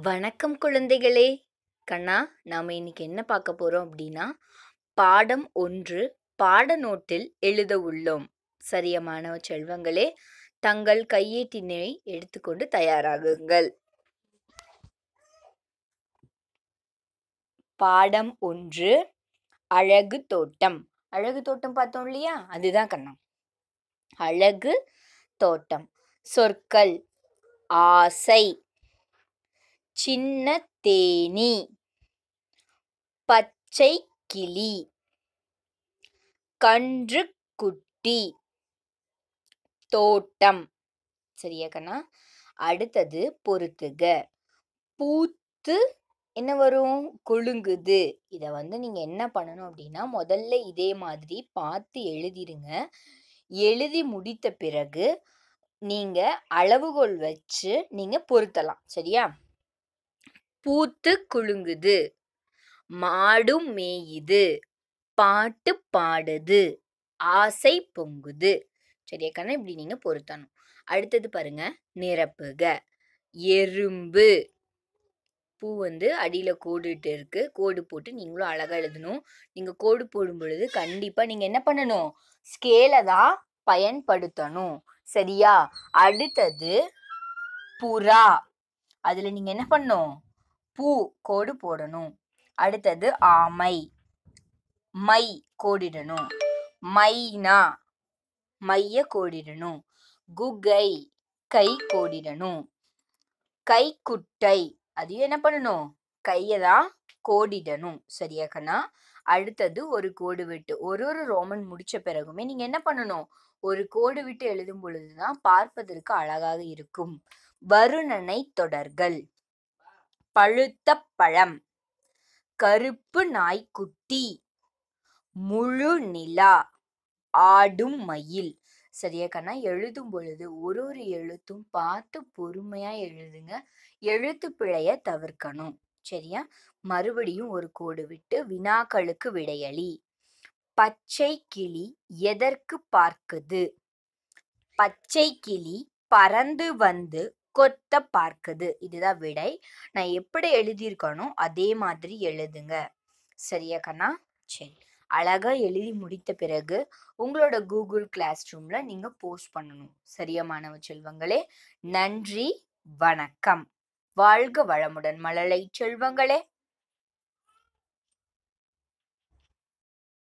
வணக்கம் குழந்தைகளே! கண்ணா, நாம இன்னைக்கு என்ன பார்க்க போறோம் அப்படின்னா, பாடம் 1 பாடநோட்டில் எழுத உள்ளோம். சரியா மாணவ செல்வங்களே, தங்கள் கையேட்டினை எடுத்துக்கொண்டு தயாராகுங்கள். பாடம் 1 அழகு தோட்டம். அழகு தோட்டம் பார்த்தோம் இல்லையா? அதுதான் கண்ணா. அழகு தோட்டம். சொற்கள் ஆசை, சின்ன தேனீ, பச்சை கிளி, கன்றுக்குட்டி, தோட்டம். சரியா கண்ணா? அடுத்தது பொறுத்துக. பூத்து என்ன வரும்? குலுங்குது. இத நீங்க என்ன பண்ணணும் அப்படின்னா, முதல்ல இதே மாதிரி பார்த்து எழுதிருங்க. எழுதி முடித்த பிறகு நீங்க அளவுகோல் வச்சு நீங்க பொருத்தலாம். சரியா? பூத்து குலுங்குது, மாடும் மேயுது, பாட்டு பாடுது, ஆசை பொங்குது. சரியா கண்ணா? இப்படி நீங்க பொருத்தணும். அடுத்தது பாருங்க, நிரப்புக. எறும்பு. பூ அடியில கோடிட்டு இருக்கு. கோடு போட்டு நீங்களும் அழகா எழுதணும். நீங்க கோடு போடும் பொழுது கண்டிப்பா நீங்க என்ன பண்ணணும்? ஸ்கேல தான் பயன்படுத்தணும். சரியா? அடுத்தது புறா. அதுல நீங்க என்ன பண்ணணும்? பூ கோடு போடணும். அடுத்தது ஆமை. மை கோடிடணும். மைனா மைய கோடிடணும். குகை கை கோடிடணும். கைக்குட்டை அதையும் என்ன பண்ணணும்? கையை தான் கோடிடணும். சரியா கண்ணா? அடுத்தது ஒரு கோடு விட்டு ஒரு ரோமன் முடிச்ச பிறகுமே நீங்க என்ன பண்ணணும்? ஒரு கோடு விட்டு எழுதும் பொழுதுதான் பார்ப்பதற்கு அழகாக இருக்கும். வருணனை தொடர்கள். பழுத்த பழம், கருப்பு நாய்க்குட்டி, முழு நிலா, ஆடும் மயில். சரியா கண்ணா? எழுதும் பொழுது ஒரு எழுத்தும் பார்த்து பொறுமையா எழுதுங்க. எழுத்து பிழைய தவிர்க்கணும். சரியா? மறுபடியும் ஒரு கோடு விட்டு வினாக்களுக்கு விடையளி. பச்சை கிளி எதற்கு பார்க்குது? பச்சை கிளி பறந்து வந்து கொத்த பார்க்குது. இதுதான் விடை. நான் எப்படி எழுதியிருக்கனோ அதே மாதிரி எழுதுங்க. சரியா கண்ணா? சரி. அழகா எழுதி முடித்த பிறகு உங்களோட கூகுள் கிளாஸ் ரூம்ல நீங்க போஸ்ட் பண்ணணும். சரியா மாணவ செல்வங்களே? நன்றி, வணக்கம். வாழ்க வளமுடன் மழலை செல்வங்களே.